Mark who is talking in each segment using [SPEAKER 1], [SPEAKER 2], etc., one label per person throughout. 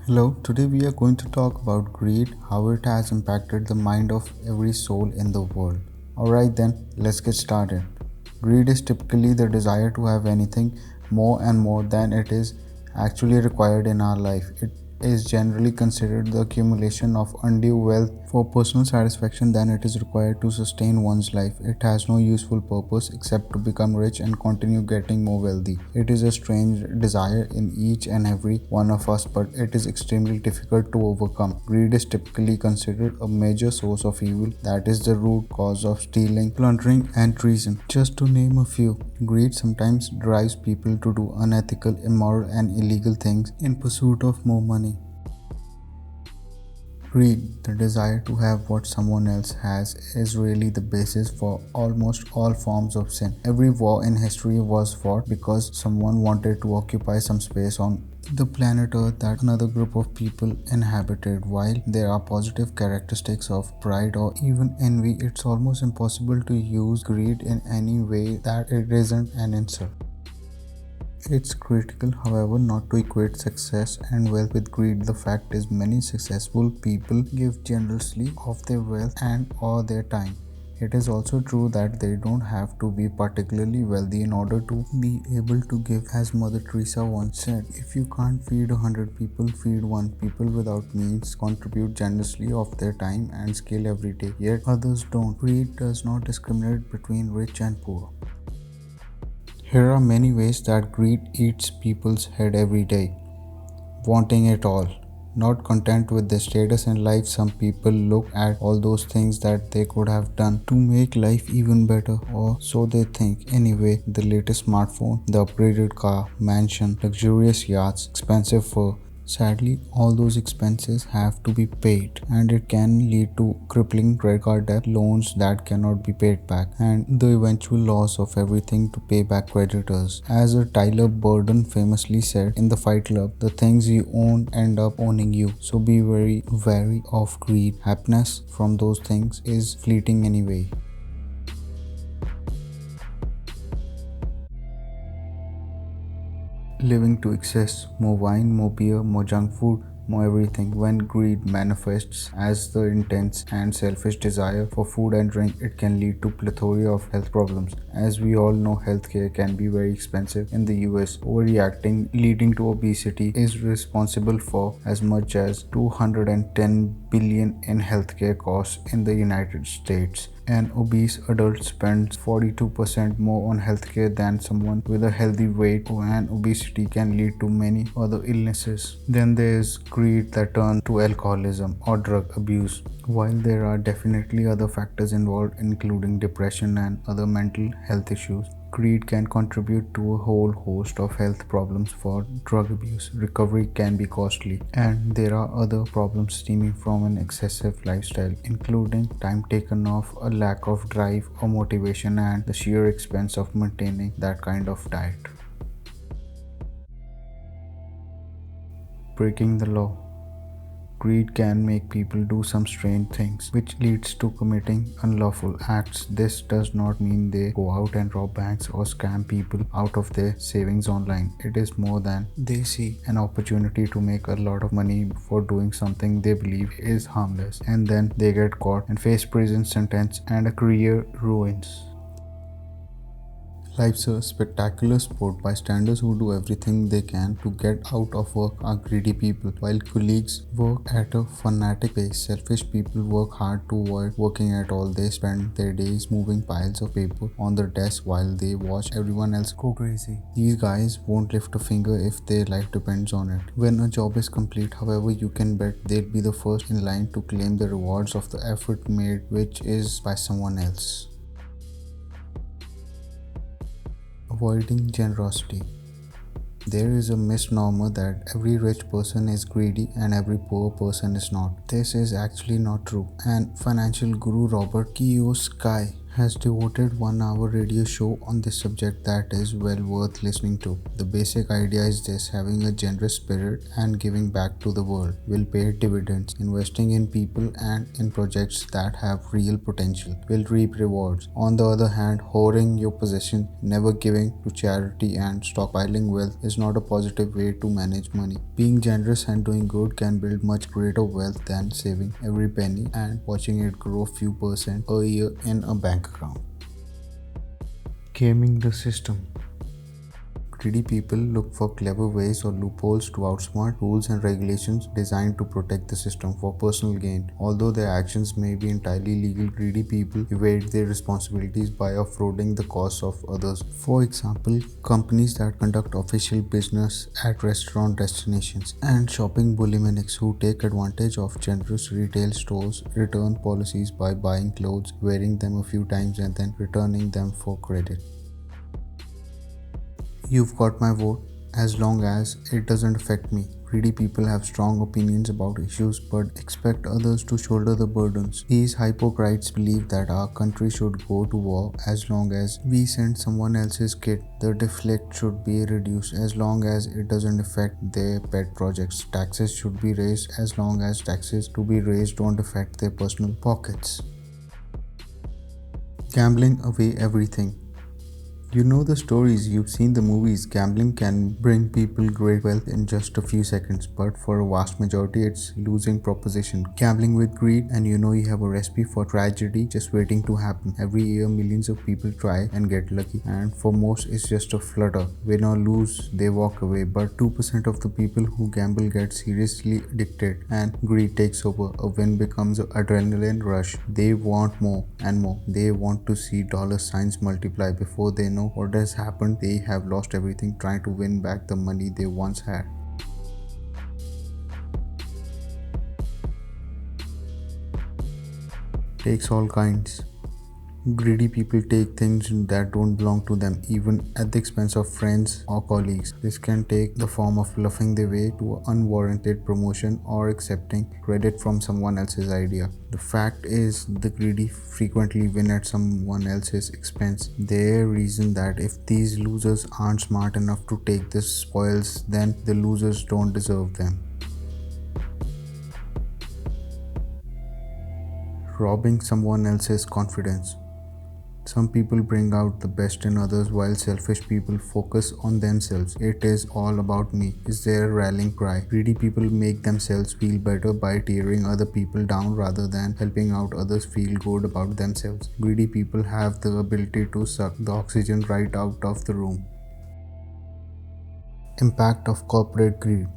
[SPEAKER 1] Hello, today we are going to talk about greed, how it has impacted the mind of every soul in the world. Alright then, let's get started. Greed is typically the desire to have anything more and more than it is actually required in our life. It is generally considered the accumulation of undue wealth for personal satisfaction than it is required to sustain one's life. It has no useful purpose except to become rich and continue getting more wealthy. It is a strange desire in each and every one of us, but it is extremely difficult to overcome. Greed is typically considered a major source of evil that is the root cause of stealing, plundering, and treason. Just to name a few, greed sometimes drives people to do unethical, immoral, and illegal things in pursuit of more money. Greed, the desire to have what someone else has, is really the basis for almost all forms of sin. Every war in history was fought because someone wanted to occupy some space on the planet Earth that another group of people inhabited. While there are positive characteristics of pride or even envy, it's almost impossible to use greed in any way that it isn't an insult. It's critical, however, not to equate success and wealth with greed. The fact is, many successful people give generously of their wealth and or their time. It is also true that they don't have to be particularly wealthy in order to be able to give. As Mother Teresa once said, if you can't feed 100 people, feed one. People without means contribute generously of their time and skill every day, yet others don't. Greed does not discriminate between rich and poor. Here are many ways that greed eats people's head every day. Wanting it all. Not content with their status in life, some people look at all those things that they could have done to make life even better, or so they think. Anyway, the latest smartphone, the upgraded car, mansion, luxurious yachts, expensive fur. Sadly, all those expenses have to be paid, and it can lead to crippling credit card debt, loans that cannot be paid back, and the eventual loss of everything to pay back creditors. As Tyler Burden famously said in the Fight Club, the things you own end up owning you. So be very wary of greed. Happiness from those things is fleeting anyway. Living to excess, more wine, more beer, more junk food, more everything. When greed manifests as the intense and selfish desire for food and drink, it can lead to plethora of health problems. As we all know, healthcare can be very expensive in the US. Overreacting leading to obesity is responsible for as much as 210 billion in healthcare costs in the United States. An obese adult spends 42% more on healthcare than someone with a healthy weight, and obesity can lead to many other illnesses. Then there is greed that turns to alcoholism or drug abuse. While there are definitely other factors involved, including depression and other mental health issues, greed can contribute to a whole host of health problems. For drug abuse, recovery can be costly, and there are other problems stemming from an excessive lifestyle, including time taken off, a lack of drive or motivation, and the sheer expense of maintaining that kind of diet. Breaking the law. Greed can make people do some strange things, which leads to committing unlawful acts. This does not mean they go out and rob banks or scam people out of their savings online. It is more than they see an opportunity to make a lot of money for doing something they believe is harmless, and then they get caught and face prison sentence and a career ruins. Life's a spectacular sport. Bystanders who do everything they can to get out of work are greedy people, while colleagues work at a fanatic pace. Selfish people work hard to avoid working at all. They spend their days moving piles of paper on their desk while they watch everyone else go crazy. These guys won't lift a finger if their life depends on it. When a job is complete, however, you can bet they'll be the first in line to claim the rewards of the effort made, which is by someone else. Avoiding generosity. There is a misnomer that every rich person is greedy and every poor person is not. This is actually not true. And financial guru Robert Kiyosaki has devoted 1 hour radio show on this subject that is well worth listening to. The basic idea is this: having a generous spirit and giving back to the world will pay dividends. Investing in people and in projects that have real potential will reap rewards. On the other hand, hoarding your possessions, never giving to charity, and stockpiling wealth is not a positive way to manage money. Being generous and doing good can build much greater wealth than saving every penny and watching it grow few percent a year in a bank account. Gaming the system. Greedy people look for clever ways or loopholes to outsmart rules and regulations designed to protect the system for personal gain. Although their actions may be entirely legal, greedy people evade their responsibilities by offloading the costs of others. For example, companies that conduct official business at restaurant destinations and shopping bulimaniacs who take advantage of generous retail stores' return policies by buying clothes, wearing them a few times, and then returning them for credit. You've got my vote as long as it doesn't affect me. Greedy people have strong opinions about issues but expect others to shoulder the burdens. These hypocrites believe that our country should go to war as long as we send someone else's kid. The deflect should be reduced as long as it doesn't affect their pet projects. Taxes should be raised as long as taxes to be raised don't affect their personal pockets. Gambling away everything. You know the stories, you've seen the movies. Gambling can bring people great wealth in just a few seconds, but for a vast majority, it's losing proposition. Gambling with greed, and you know you have a recipe for tragedy just waiting to happen. Every year, millions of people try and get lucky, and for most, it's just a flutter. Win or lose, they walk away. But 2% of the people who gamble get seriously addicted, and greed takes over. A win becomes an adrenaline rush. They want more and more. They want to see dollar signs multiply. Before they know what has happened, they have lost everything trying to win back the money they once had. Takes all kinds. Greedy people take things that don't belong to them, even at the expense of friends or colleagues. This can take the form of bluffing their way to an unwarranted promotion or accepting credit from someone else's idea. The fact is, the greedy frequently win at someone else's expense. They reason that if these losers aren't smart enough to take the spoils, then the losers don't deserve them. Robbing someone else's confidence. Some people bring out the best in others while selfish people focus on themselves. It is all about me is their rallying cry. Greedy people make themselves feel better by tearing other people down rather than helping out others feel good about themselves. Greedy people have the ability to suck the oxygen right out of the room. Impact of corporate greed.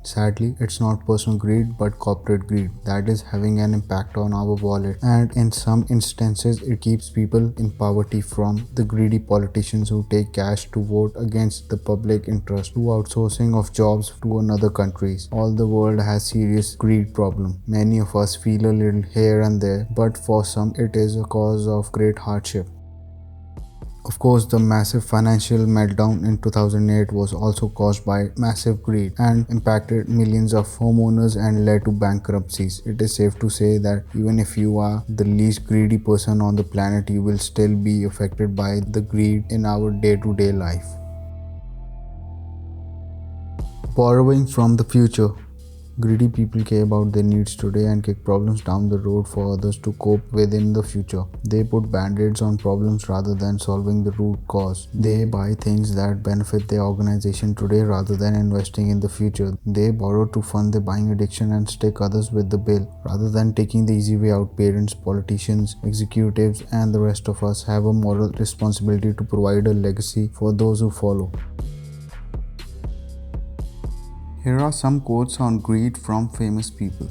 [SPEAKER 1] Sadly, it's not personal greed but corporate greed that is having an impact on our wallet, and in some instances, it keeps people in poverty, from the greedy politicians who take cash to vote against the public interest to outsourcing of jobs to another countries. All the world has serious greed problem. Many of us feel a little here and there, but for some, it is a cause of great hardship. Of course, the massive financial meltdown in 2008 was also caused by massive greed and impacted millions of homeowners and led to bankruptcies. It is safe to say that even if you are the least greedy person on the planet, you will still be affected by the greed in our day-to-day life. Borrowing from the future. Greedy people care about their needs today and kick problems down the road for others to cope with in the future. They put band-aids on problems rather than solving the root cause. They buy things that benefit their organization today rather than investing in the future. They borrow to fund their buying addiction and stick others with the bill rather than taking the easy way out. Parents, politicians, executives, and the rest of us have a moral responsibility to provide a legacy for those who follow. Here are some quotes on greed from famous people.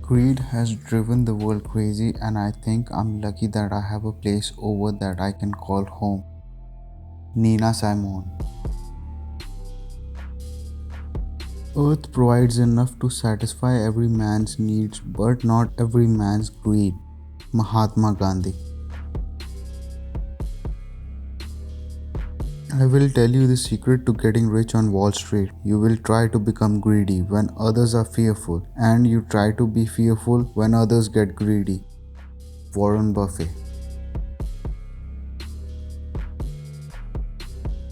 [SPEAKER 1] Greed has driven the world crazy, and I think I'm lucky that I have a place over that I can call home. Nina Simone. Earth provides enough to satisfy every man's needs, but not every man's greed. Mahatma Gandhi. I will tell you the secret to getting rich on Wall Street. You will try to become greedy when others are fearful, and you try to be fearful when others get greedy. Warren Buffett.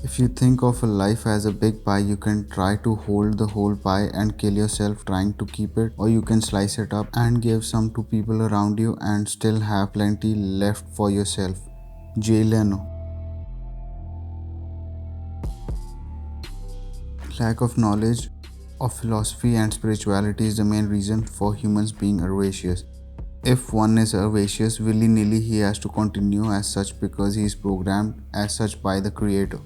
[SPEAKER 1] If you think of a life as a big pie, you can try to hold the whole pie and kill yourself trying to keep it, or you can slice it up and give some to people around you and still have plenty left for yourself. Jay Leno. Lack of knowledge of philosophy and spirituality is the main reason for humans being avaricious. If one is avaricious willy-nilly, he has to continue as such because he is programmed as such by the creator.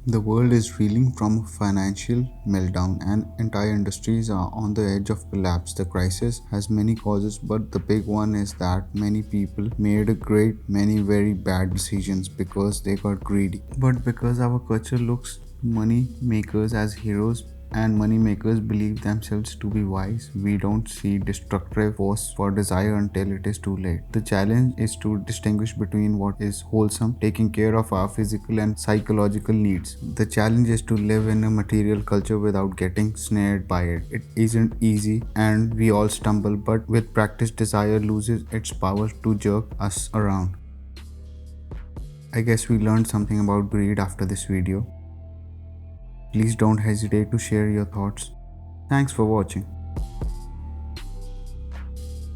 [SPEAKER 1] The world is reeling from a financial meltdown and entire industries are on the edge of collapse. The crisis has many causes, but the big one is that many people made a great many very bad decisions because they got greedy. But because our culture looks money makers as heroes and money makers believe themselves to be wise, we don't see destructive force for desire until it is too late. The challenge is to distinguish between what is wholesome, taking care of our physical and psychological needs. The challenge is to live in a material culture without getting snared by it. It isn't easy and we all stumble, but with practice, desire loses its power to jerk us around. I guess we learned something about greed after this video. Please don't hesitate to share your thoughts. Thanks for watching.